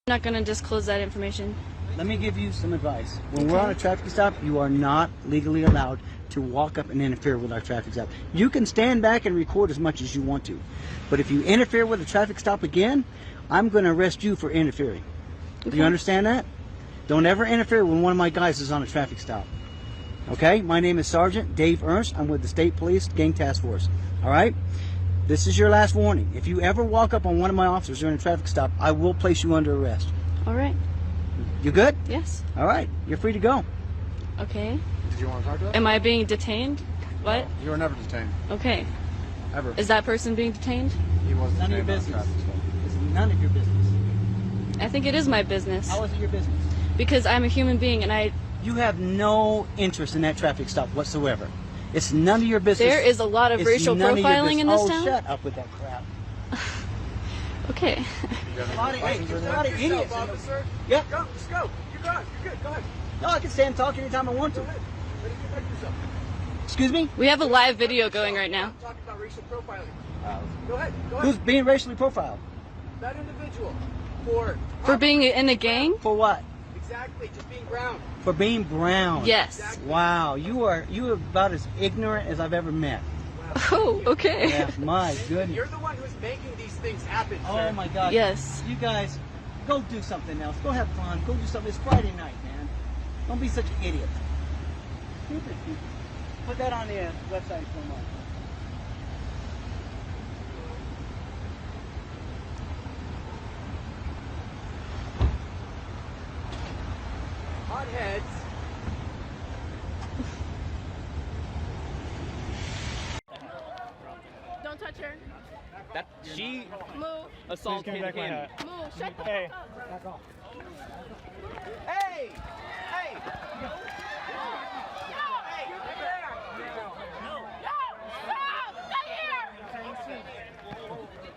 Not going to disclose that information. Let me give you some advice. When we're on a traffic stop, you are not legally allowed to walk up and interfere with our traffic stop. You can stand back and record as much as you want to, but if you interfere with a traffic stop again, I'm going to arrest you for interfering. Do you understand that? Don't ever interfere when one of my guys is on a traffic stop. Okay? My name is Sergeant Dave Ernst. I'm with the State Police Gang Task Force. All right? This is your last warning. If you ever walk up on one of my officers during a traffic stop, I will place you under arrest. All right. You good? Yes. All right. You're free to go. Okay. Did you want to talk to us? Am I being detained? What? No, you were never detained. Okay. Ever. Is that person being detained? He wasn't None of your detained on business. traffic stop. It's none of your business. I think it is my business. How is it your business? Because I'm a human being and I... You have no interest in that traffic stop whatsoever. It's none of your business. There is a lot of racial profiling in this town. Shut up with that crap. Okay. There's a lot of idiots. Officer. Yep. Go, just go. You're good. You're good. Go ahead. No, I can stand and talk anytime I want to. Go ahead. Ready to protect yourself. Excuse me? We have a live video going right now. I'm talking about racial profiling. Go ahead. Go ahead. Who's being racially profiled? That individual. For being in a gang? For what? Exactly. Just being brown. For being brown. Yes. Exactly. Wow, you are about as ignorant as I've ever met. Oh, okay. Yeah, my goodness. You're the one who's making these things happen, Oh sir. my God. Yes. You guys, go do something else. Go have fun. Go do something. It's Friday night, man. Don't be such an idiot. Stupid people. Put that on the website for a month. Hotheads. Don't touch her. That she Move. assaulted him. Move. Shut the Hey. fuck up. Hey! Hey! No! Stop! Stay here!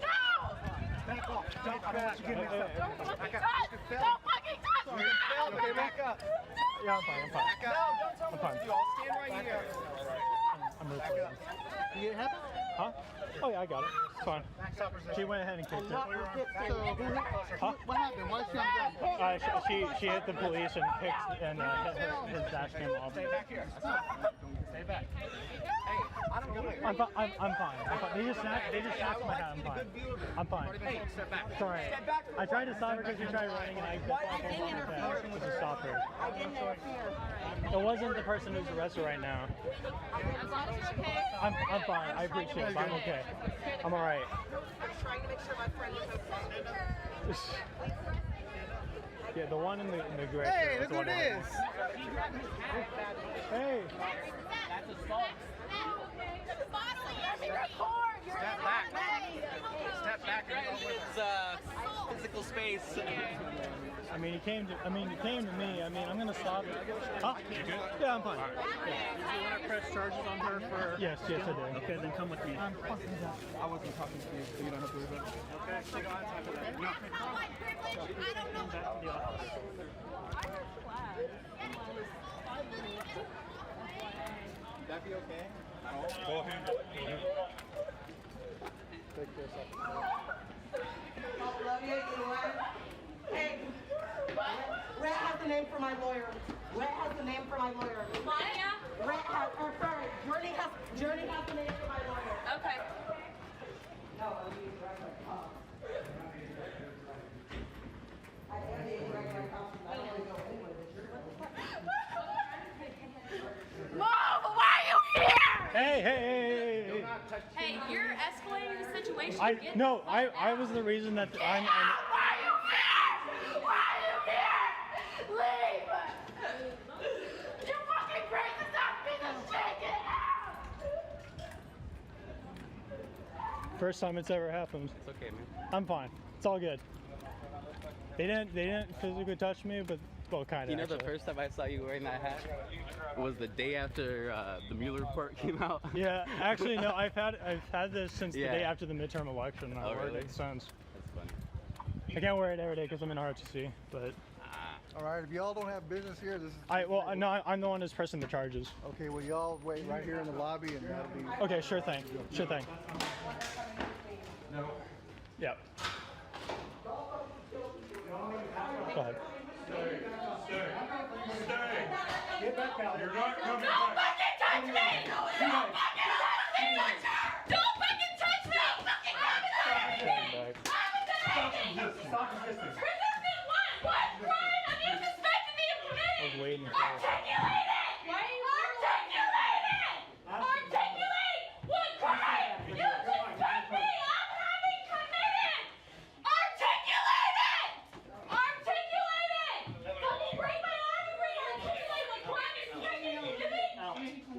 No! Back off. Don't fucking touch. Don't fucking touch me! Okay, back up. Yeah, I'm fine. I'm fine. No, don't tell me what to do. I'll stand right here. I'm recording. You get it happen? Huh? Oh yeah, I got it. It's fine. She went ahead and kicked it. What happened? Why she She hit the police and picked and hit his dash cam off. Stay back here. Stay back. Hey, I don't know. I'm fine. I'm fine. They just snatched my hat. I'm fine. I'm fine. Hey, step back. It's alright. I tried to stop her because she tried running and I just stopped her. I didn't interfere. It wasn't the person who's arrested right now. As long as you're okay. I'm fine. I appreciate it. I'm okay. I'm alright. I'm trying to make sure my friend is okay. Yeah, the one in the gray. Hey, look who it is. Hey. Step back. Step back. It's physical space. I mean, he came to me. I mean, I'm gonna stop it. Huh? You good? Yeah, I'm fine. Right. Yeah. Did you want to press charges on her for? Yes, I did. Okay, then come with me. I'm fucking done. I wasn't talking to you, so you don't have to worry about it. Okay, so you don't have time for that. No. Back to the office. Would that be okay? Go ahead. Take this up. Hey, Red has the name for my lawyer. Red has the name for my lawyer. Red has, or sorry, Journey has the name for my lawyer. Okay. No, I'll use regular cops. I am using regular cops. I don't want to go anywhere with you. Move! Why are you here? Hey. Hey, you're escalating the situation. No, I was the reason that Why are you here? Why are you here? Leave! You fucking crazy stop piece of shit! Get out! First time it's ever happened. It's okay, man. I'm fine. It's all good. They didn't physically touch me, but well, kind of. You know, the actually. first time I saw you wearing that hat was the day after the Mueller report came out. Yeah, actually, no. I've had this since the day after the midterm election. I wore really? it since. That's funny. I can't wear it every day because I'm in ROTC, but. All right, if y'all don't have business here, this is... I'm the one who's pressing the charges. Okay, well, y'all wait right here in the lobby and that'll be... Okay, sure thing. Sure thing. No. Yep. Get back out. You're not coming Don't back. fucking touch me! Don't fucking touch her! Don't fucking touch me! Fucking grab it out of me! Stop resisting. Resisting what? What crime have you suspected me of committing? waiting for it. Articulate it! Articulate it! Articulate what crime you suspect me of having committed! Articulate it! Articulate it! Don't you break my arm and bring articulate what crime you suspect me of committing?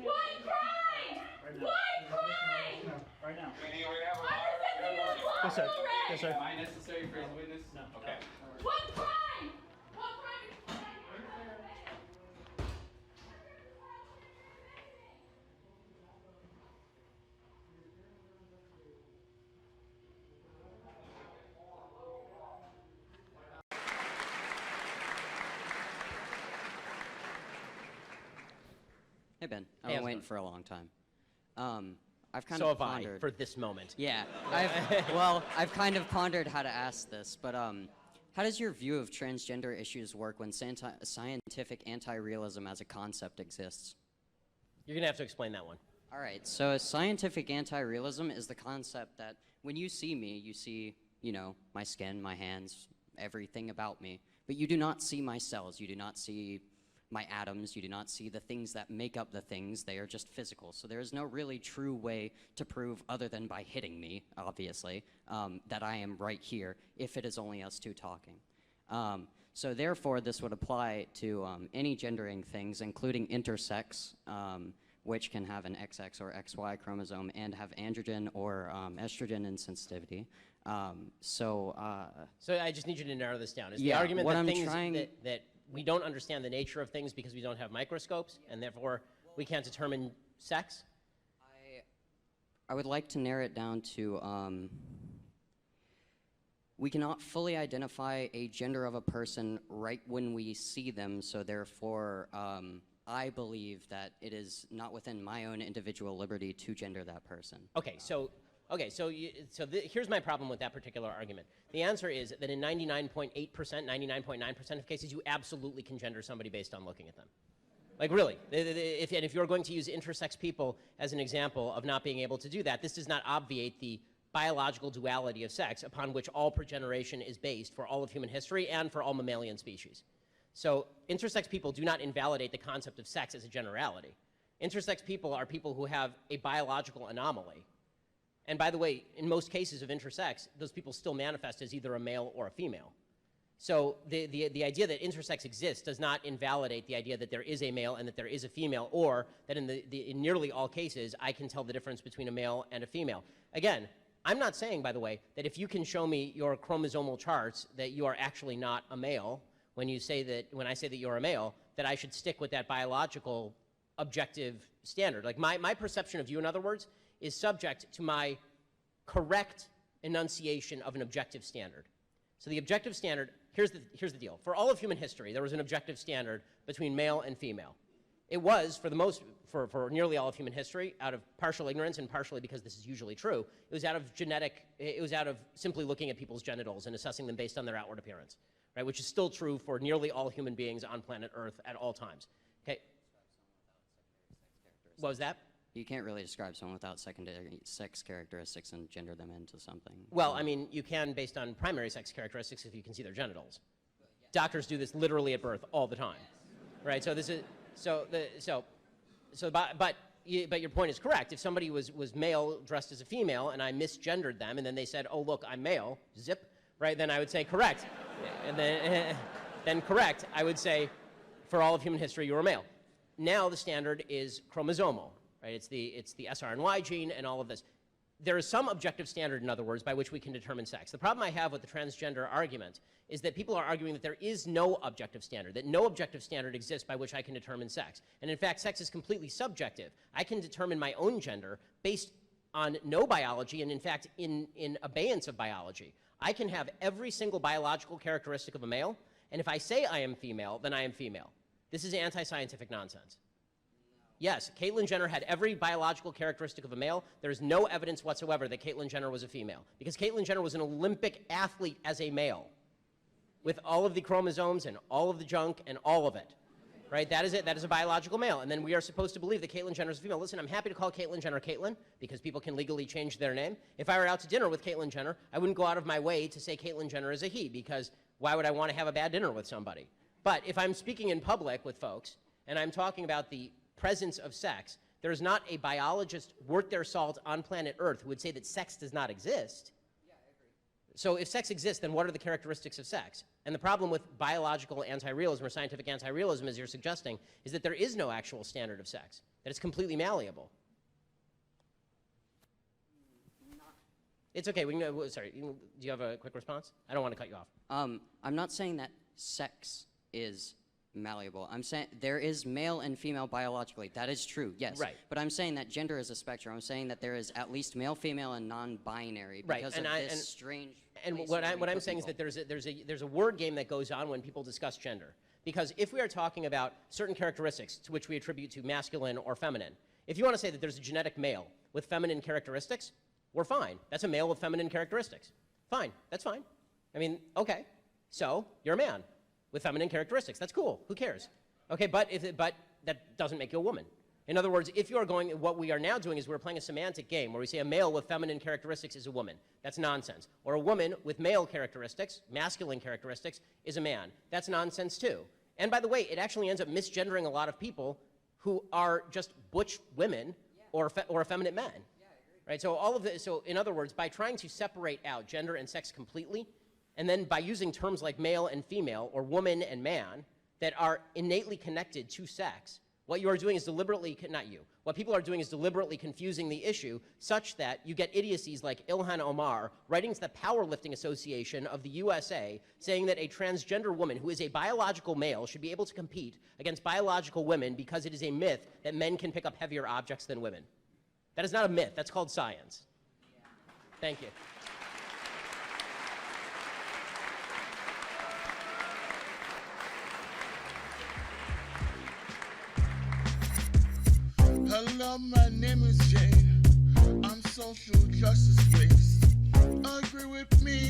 What crime? What crime? Right now. I'm resisting your law Yes, sir. already! Yes, sir. Am I necessary for his witness? No. Okay. What crime? What crime? Hey Ben, I've Hey, been how's it waiting going? for a long time. I've kind So of have I, pondered. for this moment. Yeah, I've kind of pondered how to ask this, but how does your view of transgender issues work when scientific anti-realism as a concept exists? You're gonna have to explain that one. All right, so scientific anti-realism is the concept that when you see me, you see, you know, my skin, my hands, everything about me, but you do not see my cells, you do not see my atoms, you do not see the things that make up the things, they are just physical. So there is no really true way to prove, other than by hitting me, obviously, that I am right here, if it is only us two talking. So therefore, this would apply to any gendering things, including intersex, which can have an XX or XY chromosome and have androgen or estrogen insensitivity. So I just need you to narrow this down. Is yeah, the argument what that I'm things trying- that we don't understand the nature of things because we don't have microscopes, and therefore we can't determine sex? I would like to narrow it down to we cannot fully identify a gender of a person right when we see them, so therefore I believe that it is not within my own individual liberty to gender that person. Okay, so here's my problem with that particular argument. The answer is that in 99.8%, 99.9% of cases, you absolutely can gender somebody based on looking at them. Like really, if you're going to use intersex people as an example of not being able to do that, this does not obviate the biological duality of sex upon which all progeneration is based for all of human history and for all mammalian species. So intersex people do not invalidate the concept of sex as a generality. Intersex people are people who have a biological anomaly. And by the way, in most cases of intersex, those people still manifest as either a male or a female. So the idea that intersex exists does not invalidate the idea that there is a male and that there is a female, or that in nearly all cases, I can tell the difference between a male and a female. Again, I'm not saying, by the way, that if you can show me your chromosomal charts that you are actually not a male, when I say that you're a male, that I should stick with that biological objective standard. Like my perception of you, in other words, is subject to my correct enunciation of an objective standard. So the objective standard, here's the deal. For all of human history, there was an objective standard between male and female. It was, for nearly all of human history, out of partial ignorance and partially because this is usually true, it was out of simply looking at people's genitals and assessing them based on their outward appearance, right? Which is still true for nearly all human beings on planet Earth at all times. Okay. What was that? You can't really describe someone without secondary sex characteristics and gender them into something. Well, I mean, you can based on primary sex characteristics if you can see their genitals. Doctors do this literally at birth all the time, right? So this is but your point is correct. If somebody was male dressed as a female and I misgendered them and then they said, "Oh, look, I'm male," zip, right? Then I would say correct, and then correct. I would say, for all of human history, you were male. Now the standard is chromosomal. Right? It's the SRNY gene and all of this. There is some objective standard, in other words, by which we can determine sex. The problem I have with the transgender argument is that people are arguing that there is no objective standard, that no objective standard exists by which I can determine sex. And in fact, sex is completely subjective. I can determine my own gender based on no biology and, in fact, in abeyance of biology. I can have every single biological characteristic of a male, and if I say I am female, then I am female. This is anti-scientific nonsense. Yes, Caitlyn Jenner had every biological characteristic of a male. There is no evidence whatsoever that Caitlyn Jenner was a female, because Caitlyn Jenner was an Olympic athlete as a male. with all of the chromosomes and all of the junk and all of it. Right? That is it. That is a biological male. And then we are supposed to believe that Caitlyn Jenner is a female. Listen, I'm happy to call Caitlyn Jenner Caitlyn because people can legally change their name. If I were out to dinner with Caitlyn Jenner, I wouldn't go out of my way to say Caitlyn Jenner is a he because why would I want to have a bad dinner with somebody? But if I'm speaking in public with folks and I'm talking about the presence of sex, there's not a biologist worth their salt on planet Earth who would say that sex does not exist. So if sex exists, then what are the characteristics of sex? And the problem with biological anti-realism or scientific anti-realism, as you're suggesting, is that there is no actual standard of sex, that it's completely malleable. It's okay. We can, sorry, do you have a quick response? I don't want to cut you off. I'm not saying that sex is malleable. I'm saying there is male and female biologically. That is true, yes. Right. But I'm saying that gender is a spectrum. I'm saying that there is at least male, female, and non-binary because of this strange. And what I'm saying is that there's a word game that goes on when people discuss gender. Because if we are talking about certain characteristics to which we attribute to masculine or feminine, if you want to say that there's a genetic male with feminine characteristics, we're fine. That's a male with feminine characteristics. Fine. That's fine. I mean, okay. So you're a man with feminine characteristics. That's cool. Who cares? Okay, but that doesn't make you a woman. In other words, if you are going, what we are now doing is we're playing a semantic game where we say a male with feminine characteristics is a woman. That's nonsense. Or a woman with male characteristics, masculine characteristics, is a man. That's nonsense too. And by the way, it actually ends up misgendering a lot of people who are just butch women or effeminate men. Right? So all of the, so in other words, by trying to separate out gender and sex completely, and then by using terms like male and female or woman and man that are innately connected to sex, what you are doing is deliberately, not you, what people are doing is deliberately confusing the issue such that you get idiocies like Ilhan Omar writing to the Powerlifting Association of the USA saying that a transgender woman who is a biological male should be able to compete against biological women because it is a myth that men can pick up heavier objects than women. That is not a myth. That's called science. Thank you. Hello, my name is Jay. I'm social justice based. Agree with me